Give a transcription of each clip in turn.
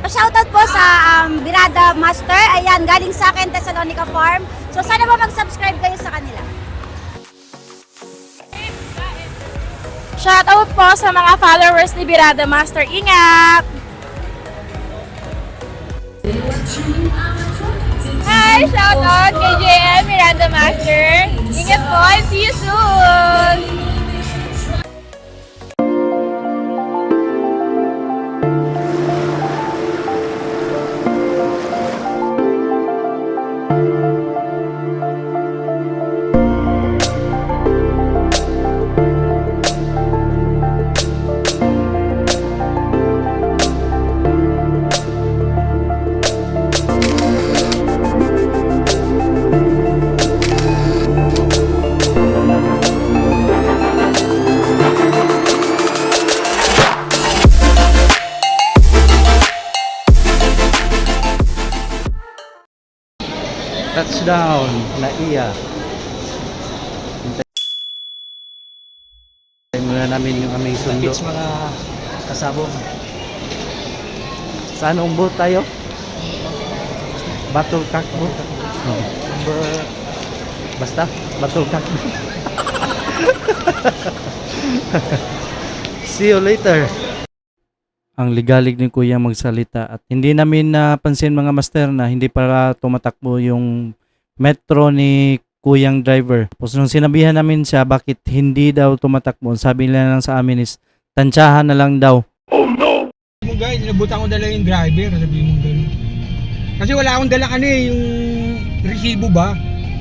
Pa-shoutout po sa Birada Master. Ayan, galing sa akin, Thessalonica Farm. So sana po mag-subscribe kayo sa kanila. Shoutout po sa mga followers ni Birada Master. Ingat! Hi! Shoutout kay JM Birada Master. Ingat po and see you soon! Touchdown, Naiya. Hintayin muna namin yung aming sundo. Mga kasabong. Saan umbot tayo? Battle Cock boat. Basta, Battle Cock boat. See you later. Ang ligalig ni Kuya magsalita at hindi namin napansin mga master na hindi para tumatakbo yung metro ni Kuyang driver. Tapos nung sinabihan namin siya bakit hindi daw tumatakbo, sabi nila lang sa amin is tansyahan na lang daw. Oh no! Mo guys, nabutan ko dala yung driver, sabihin mo gano'n. Kasi wala akong dala yung resibo ba?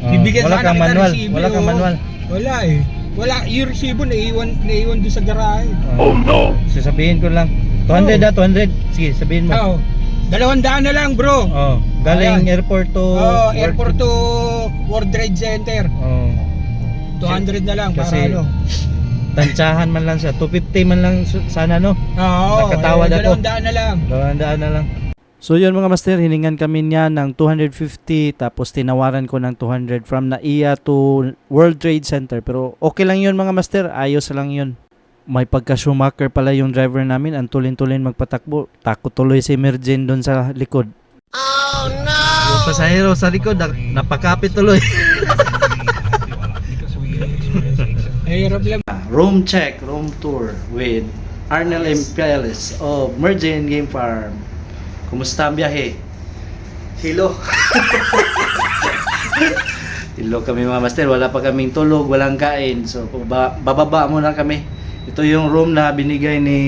Bibigyan wala sana kang kita manual, resibo. wala kang manual. Wala eh. Wala, yung resibo naiwan doon sa garahe. Oh no! Sasabihin ko lang 200 200. Sige, sabihin mo. Oo. 200 na lang, bro. Oh, galing Ayan. airport to airport to World Trade Center. Oh. 200 na lang Kasi para ano. tansyahan man lang siya. 250 man lang sana no. Oo. Nakatawad ako. 200 na lang. 200 na lang. So yun mga master, hiningan kami niya ng 250 tapos tinawaran ko ng 200 from Naiya to World Trade Center. Pero okay lang yun mga master, ayos lang yun. May pagka-Schumacher pala yung driver namin, ang tulin-tulin magpatakbo. Takot tuloy si Mergen doon sa likod. Oh no! Yung pasahero sa likod, napakapit tuloy. Hirap lang. Room check, room tour with Arnel M. Peles of Mergen Game Farm. Kumusta ang biyahe? Hello. Hello kami mga master, wala pa kaming tulog, walang kain. So bababa muna kami. Ito yung room na binigay ni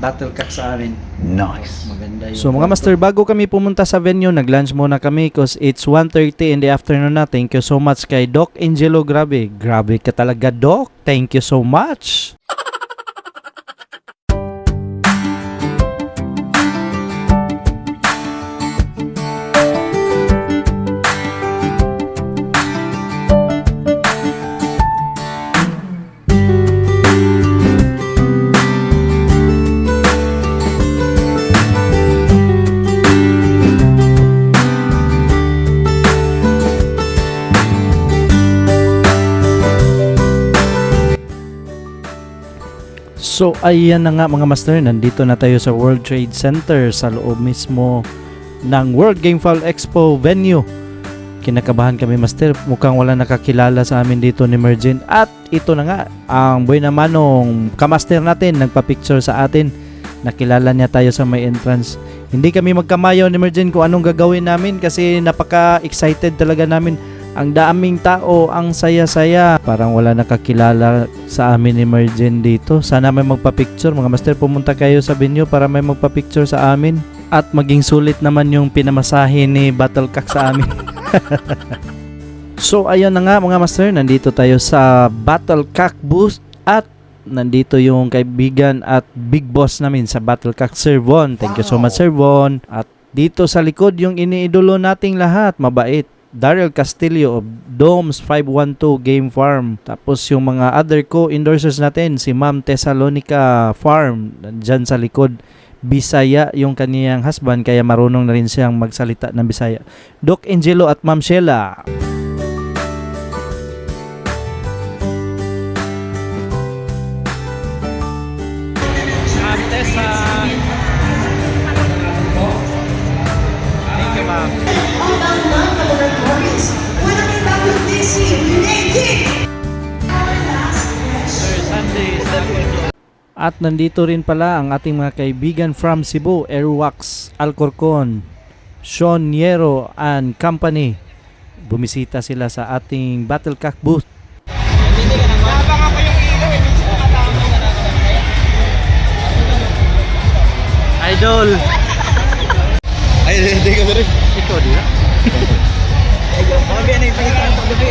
Battlecock sa amin. Nice. Maganda yung. So mga master, bago kami pumunta sa venue, nag-lunch muna kami because it's 1:30 in the afternoon na. Thank you so much kay Doc Angelo. Grabe ka talaga, Doc. Thank you so much. So ayan na nga mga master, nandito na tayo sa World Trade Center sa loob mismo ng World Gamefall Expo venue. Kinakabahan kami master, mukhang wala nakakilala sa amin dito ni Mergen. At ito na nga, ang boy naman nung kamaster natin, nagpa-picture sa atin. Nakilala niya tayo sa may entrance. Hindi kami magkamayo ni Mergen kung anong gagawin namin kasi napaka-excited talaga namin. Ang daming tao, ang saya-saya. Parang wala nakakilala sa amin ni Mergen dito. Sana may magpa-picture. Mga master, pumunta kayo sa venue para may magpa-picture sa amin. At maging sulit naman yung pinamasahe ni Battlecock sa amin. So ayun na nga mga master, nandito tayo sa Battlecock booth. At nandito yung kaibigan at big boss namin sa Battlecock, Sir Von. Thank you so much, Sir Von. At dito sa likod yung iniidolo nating lahat, mabait, Daryl Castillo of Domes 512 Game Farm. Tapos yung mga other co-endorsers natin, si Ma'am Thessalonica Farm, dyan sa likod. Bisaya yung kaniyang husband, kaya marunong na rin siyang magsalita ng Bisaya. Doc Angelo at Ma'am Sheila. Ma'am Tessa. At nandito rin pala ang ating mga kaibigan from Cebu, Airwax Alcorcon, Sean Niero and Company. Bumisita sila sa ating Battlecock booth. Abangan ko yung ilaw eh. Idol! Ay, hindi ka na rin. Ikaw din ha? Mami, ano yung pakita ng paggabi?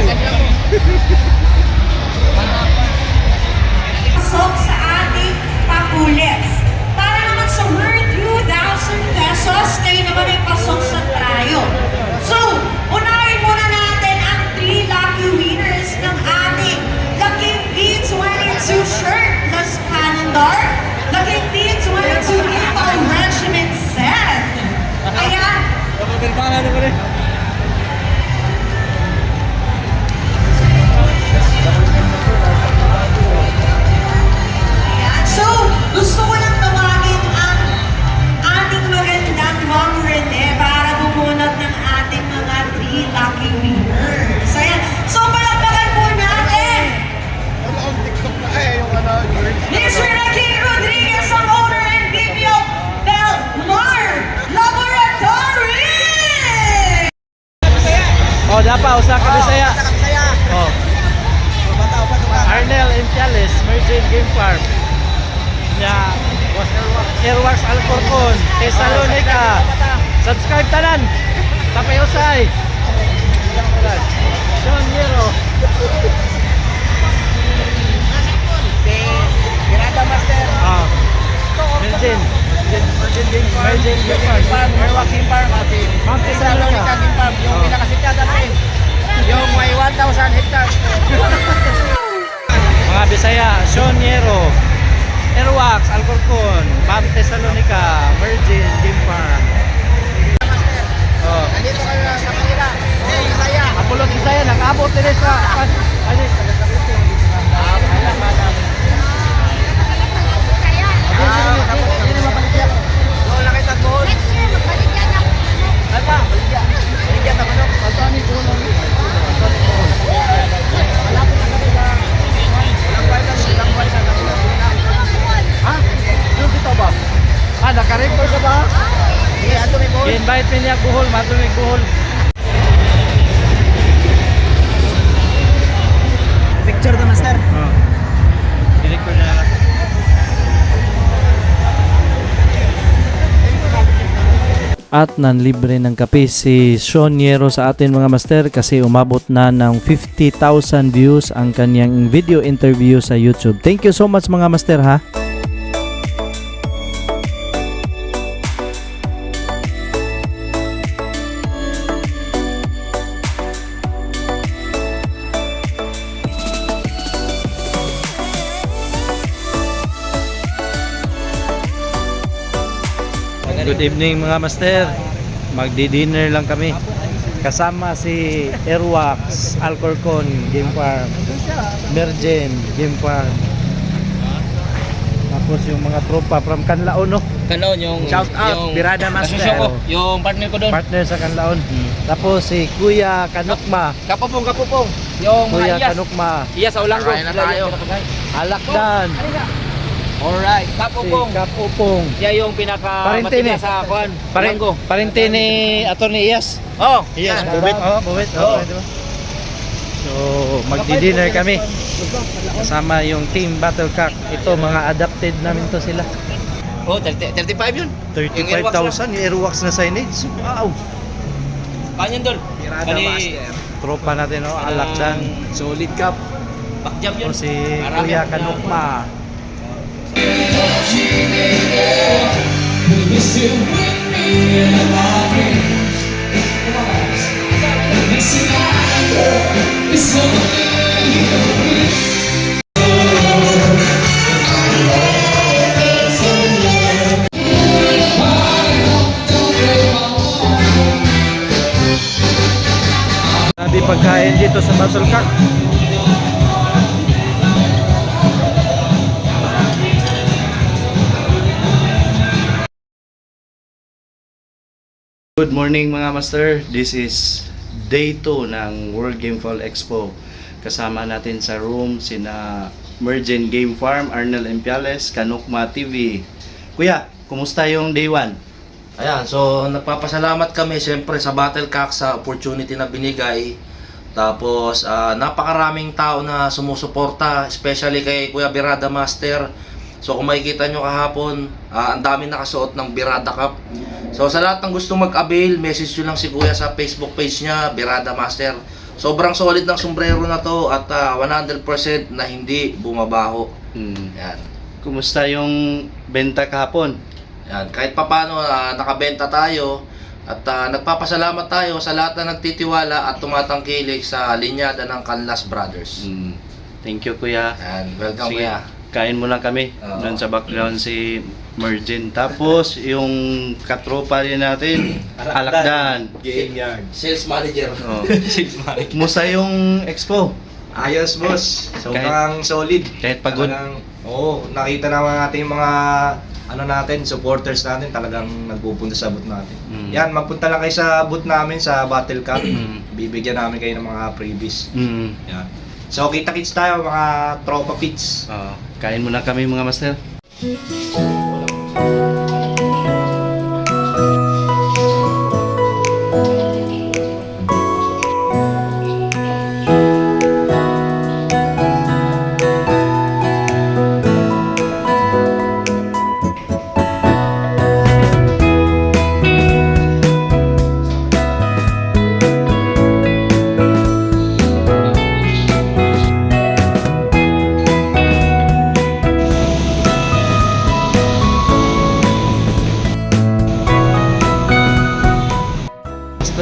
Pasok sa ating pakulis. Para naman sa worth 2,000 pesos, kayo naman ay pasok sa trayo. So, unahin muna natin ang 3 lucky winners ng ating Lucky Beans 1 shirt plus calendar, Lucky Beans 1 gimbal regiment set. Ayan. Kapagkirtahan naman eh. So, gusto ko lang tawagin ang ating magandang Ma'am Rene para bumunot ng ating mga 3 lucky winners. Ayan. So, palakpakan po natin Ano ang TikTok na eh, yung ano, Miss Renaki Rodriguez, ang owner and VP of Belmar Laboratory! Oh, dapat usa ka Bisaya. Oh. Arnel Impiales, Merging Game Farm. Ya, Airwax Alcorcon, Thessalonica. Subscribe tanan. Tapay usay. Sean Niero. Pirada Master. Ah. Merging Game Farm. Airwax Game Farm. Mount Thessalonica. Game Farm. Yung pinakasikat natin. Yung may 1,000 hectares. Mga Bisaya, Sean Niero, Airwax Alcorcon, Mount Thessalonica, Merging Game Farm. Oh. Nandito kayo sa Manila. Hey, Isaya. Apollo Bisaya, nag-abot din sa... Ano? Doon lang kita buhol. Apa? Baligyan na manok. Walang buhay sa Ha? Yung dito ba? Ah, naka-record ka ba? Sige, ato may buhol. I-invite mo niya Bohol, matumig Bohol. Picture the master. Oh. I-record na lang. At nanlibre ng kape si Sean Niero sa atin mga master kasi umabot na ng 50,000 views ang kanyang video interview sa YouTube. Thank you so much mga master ha. Good evening mga master. Magdi-dinner lang kami. Kasama si Airwax Alcorcon Game Farm, Mergen Game Farm. Tapos yung mga tropa from Canlaon no. Kanlaon yung Shout out, yung Birada Master. kasusyo ko, yung partner ko doon. Partner sa Canlaon. Tapos si Kuya Kanukma. Kapupong. Yung Kuya mga iyas. Kanukma. Iyas sa Ulanggo. Kain na tayo. Alakdan. Alright. Si Kapupong. Kapupong. Siya yung pinaka Parente ni. matigas sa kuan. Ulanggo. Parente ni Atty. Iyas. Oh, Yes, yan. Bubit. Oh, Bubit. Oo. So, magdi-dinner kami. Kasama yung team Battlecock. Ito, mga adapted namin to sila. Oh, 35 yun. Yung Airwax 35,000 yung Airwax na signage. Wow! Kanyan doon. Pirada Kani Master. Tropa natin, oh, Alakdan. Solid cup. backjump yun. O si Marami. Kuya Kanukma. Sabi pagkain dito sa Battlecock. Good morning mga master. This is day 2 ng World Gameful Expo. Kasama natin sa room sina Mergent Game Farm, Arnel Empiales, Kanukma TV. Kuya, kumusta yung day 1? Ayan, so nagpapasalamat kami siyempre sa Battlecock sa opportunity na binigay. Tapos napakaraming tao na sumusuporta, especially kay Kuya Birada Master. So kung makikita nyo kahapon, ang dami nakasuot ng Birada Cup. So sa lahat ng gusto mag-avail, message nyo lang si Kuya sa Facebook page niya, Birada Master. Sobrang solid ng sombrero na to at 100% na hindi bumabaho. Ayan. Kumusta yung benta kahapon? Yan, kahit papano nakabenta tayo at nagpapasalamat tayo sa lahat na nagtitiwala at tumatangkilik sa linyada ng Canlas Brothers. Thank you, Kuya. Yan, welcome Sige, Kuya. kain mo lang kami. Oo. Doon sa background si Mergent. Tapos, yung katropa rin natin, Alakdan. Game yard. Sales manager. Oh. Kumusta yung expo? Ayos, boss. Sobrang solid. Kahit pagod? Oo, nakita naman natin yung mga supporters natin talagang nagpupunta sa booth natin. Yan, magpunta lang kayo sa booth namin sa Battlecock. Bibigyan namin kayo ng mga freebies. Yan. So, kita-kits tayo mga tropa pits. Kain muna kami mga master.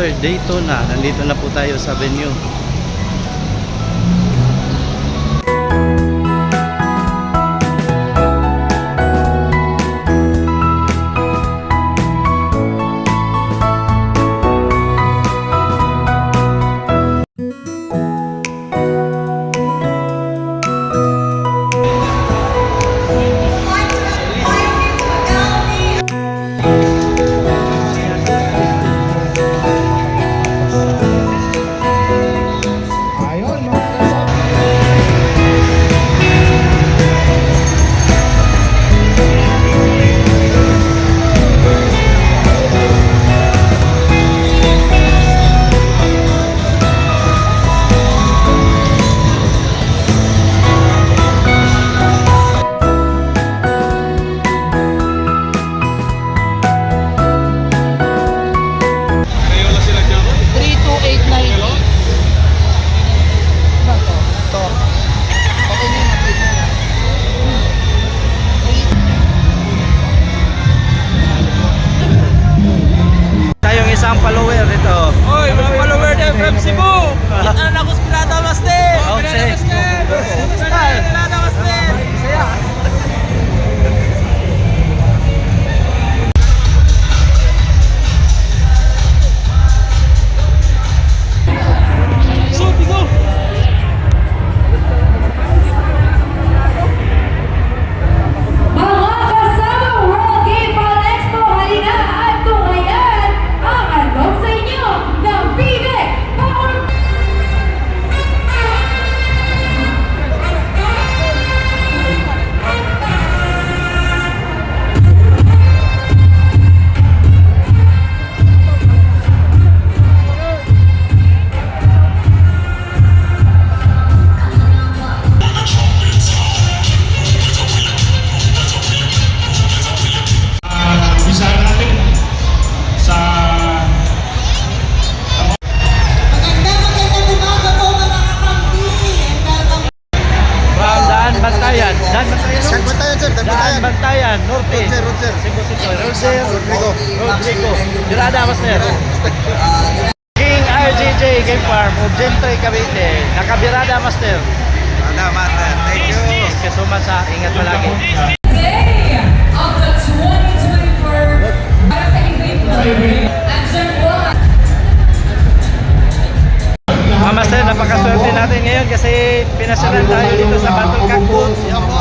Master, Daytona. Nandito na po tayo sa venue. Tayong isang follower ito. Oy, mga follower din from Cebu. Kita na ako sa Birada Master. Okay. Birada Master. Mga kasama World Game Ball Expo, halina at tungayan ang handog sa inyo ng Bibe Power. Magandang umaga po mga kakambing. From Daan Bantayan. Daan Bantayan? Daan Bantayan, Norte. Cebu City. Rodrigo. Birada Master. King RGJ Game Farm. Ujente Cavite. Nakabirada Master. Thank you. Thank you so much ha. Ingat palagi. Day of the 2024 para sa event andyan po Mga master, napakaswerte natin ngayon kasi pinasyalan tayo dito sa Battlecock booth.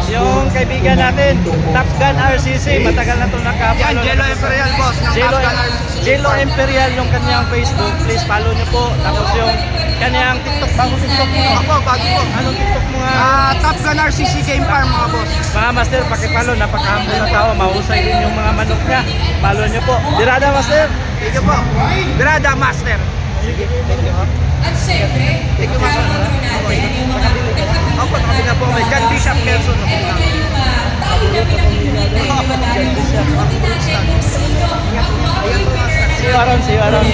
Yung kaibigan natin, Top Gun RCC, matagal na itong nakapalo. Jello Imperial, boss. Ng Jello Top Gun RCC. Jello Imperial yung kanyang Facebook. Please follow nyo po. Tapos yung kanyang TikTok. Bagong TikTok mo. Ako, bago po. Anong TikTok mo nga? Top Gun RCC Game Farm mga boss. Mga master, pakipalo. Napaka-humble na tao. Mahusay din yung mga manok niya. Follow nyo po. Birada master. Thank you po. Birada Master. At siyempre, Thank you, Master. Ako, nakabila po. May John Bishop Nelson. tayo na pinag-iinit na iwalayan mo natin kung sino ang mga winner. See you around. See you around.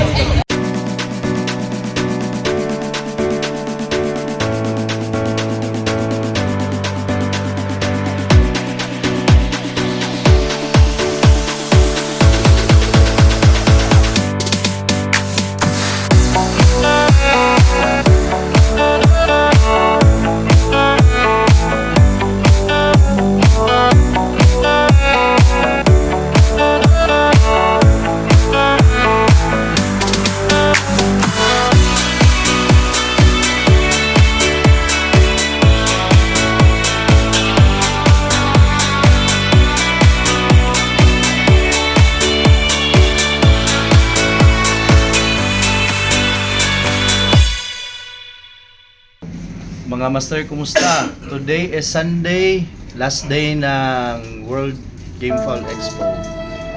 Mga master, kumusta? Today is Sunday, last day ng World Gameful Expo.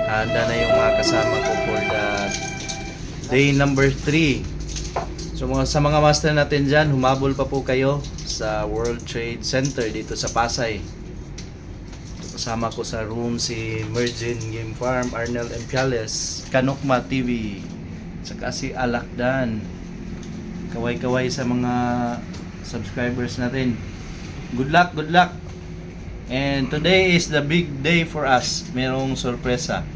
Handa na yung mga kasama ko for the day number 3. So sa mga master natin dyan, humabol pa po kayo sa World Trade Center dito sa Pasay. Kasama ko sa room si Mergin Game Farm, Arnel Empiales, Kanokma TV, saka si Alakdan. Kaway-kaway sa mga subscribers natin. Good luck, good luck. And today is the big day for us. Merong sorpresa.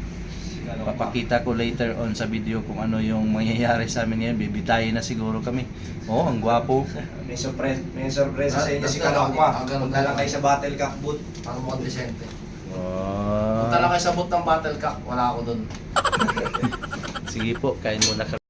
Papakita ko later on sa video kung ano yung mangyayari sa amin ngayon. Bibitayin na siguro kami. Oh, ang gwapo. May surprise sa inyo si Kanokma. Punta lang kayo sa Battle Cup booth. Para mo Vicente. Wow. Punta lang kayo sa boot ng Battle Cup. Wala ako doon. Sige po, kain muna kami.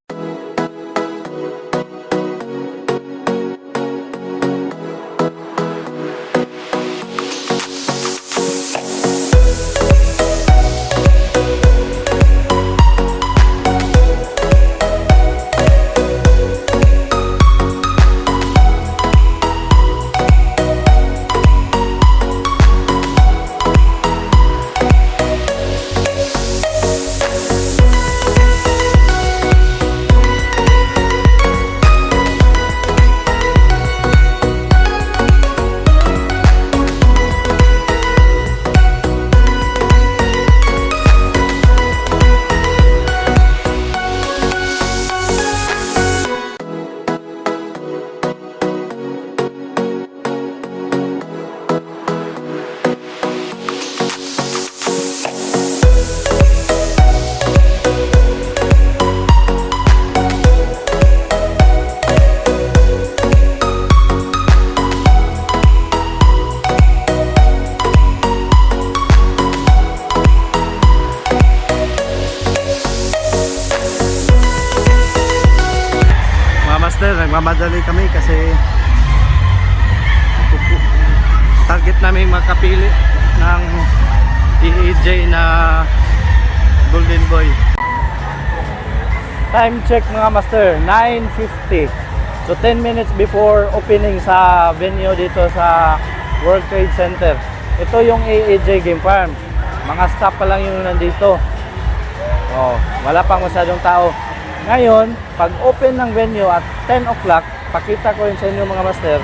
Master, nagmamadali kami kasi target namin makapili ng EAJ na Golden Boy. Time check mga master, 9:50. So 10 minutes before opening sa venue dito sa World Trade Center. Ito yung EAJ Game Farm. Mga staff pa lang yung nandito. Oh, wala pang masyadong tao. Ngayon, pag open ng venue at 10 o'clock, pakita ko yun sa inyo mga master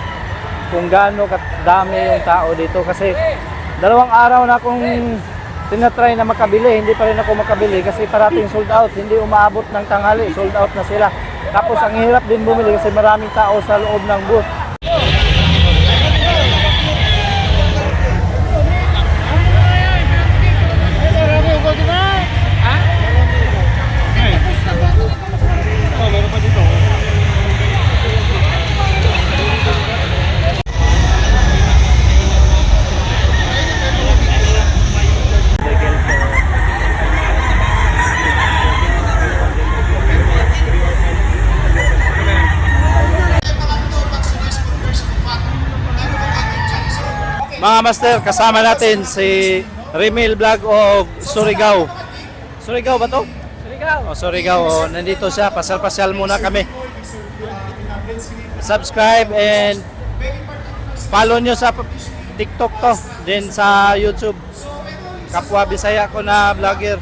kung gaano kadami yung tao dito. Kasi 2 araw na akong tinatry na makabili, hindi pa rin ako makabili kasi parating sold out. Hindi umaabot ng tanghali, sold out na sila. Tapos ang hirap din bumili kasi maraming tao sa loob ng booth. Mga master, kasama natin si Remil Vlog o Surigao. Surigao ba to? Oh, Surigao. Oh, nandito siya. Pasal-pasal muna kami. Subscribe and follow nyo sa TikTok to. Then sa YouTube. Kapwa Bisaya ko na vlogger.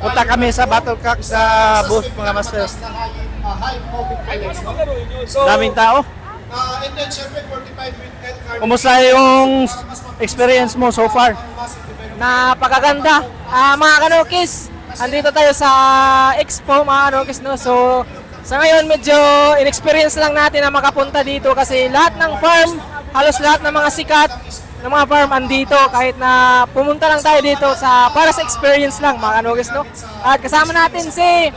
Punta kami sa Battlecock sa booth mga master. Daming tao. And then, syempre, 45 with Ed Card. Kumusta yung experience mo so far? Napakaganda. Mga kanukis, andito tayo sa Expo, mga kanukis, no? So, sa ngayon, medyo in-experience lang natin na makapunta dito kasi lahat ng farm, halos lahat ng mga sikat ng mga farm andito. Kahit na pumunta lang tayo dito para sa experience lang, mga kanukis, no? At kasama natin si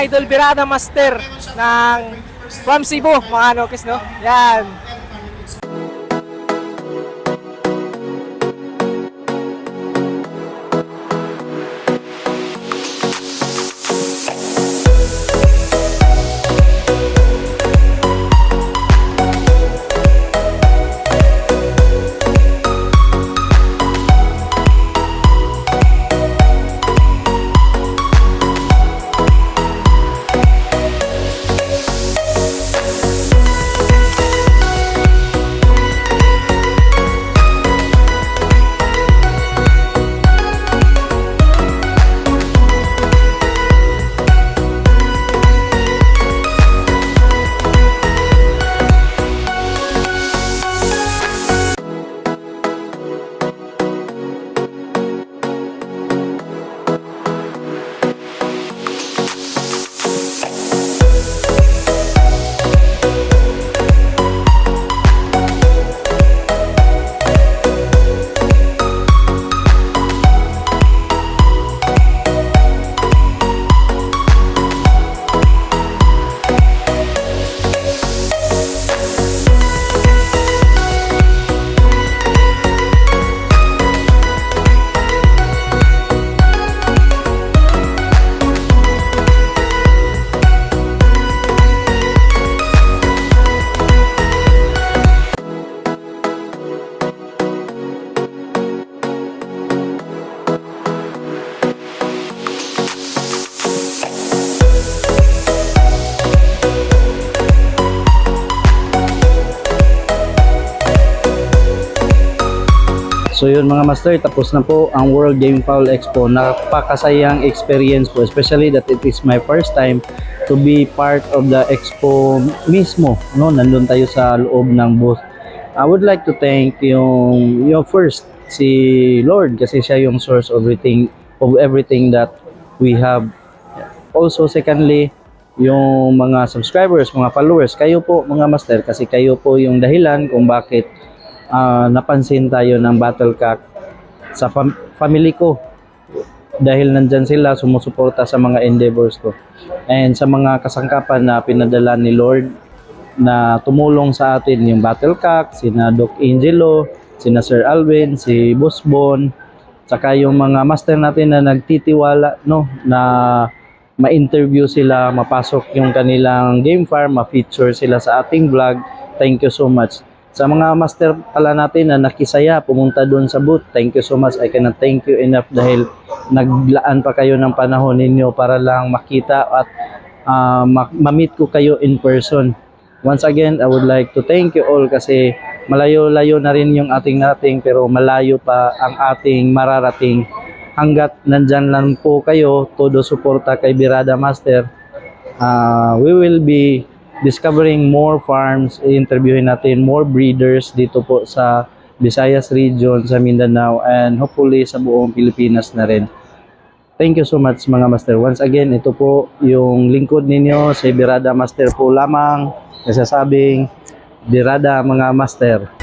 Idol Birada Master ng from Cebu, mga kanukis, no? Yan. So yun mga master, tapos na po ang World Game Foul Expo. Napakasayang experience po, especially that it is my first time to be part of the expo mismo, no? Nandun tayo sa loob ng booth. I would like to thank yung first si Lord kasi siya yung source of everything that we have. Also secondly, yung mga subscribers, mga followers, kayo po mga master kasi kayo po yung dahilan kung bakit napansin tayo ng Battlecock sa family ko dahil nandyan sila sumusuporta sa mga endeavors ko and sa mga kasangkapan na pinadala ni Lord na tumulong sa atin, yung Battlecock, sina Doc Angelo, sina Sir Alvin, si Boss Bon, saka yung mga master natin na nagtitiwala, no, na ma-interview sila, mapasok yung kanilang game farm, ma-feature sila sa ating vlog. Thank you so much. Sa mga master pala natin na nakisaya, pumunta doon sa booth, thank you so much. I cannot thank you enough dahil naglaan pa kayo ng panahon ninyo para lang makita at ma-meet ko kayo in person. Once again, I would like to thank you all kasi malayo-layo na rin yung ating narating pero malayo pa ang ating mararating. Hanggat nandyan lang po kayo, todo suporta kay Birada Master, we will be discovering more farms, interviewin natin more breeders dito po sa Visayas region, sa Mindanao, and hopefully sa buong Pilipinas na rin. Thank you so much mga master. Once again, ito po yung lingkod ninyo, si Birada Master po lamang, nasasabing Birada mga master.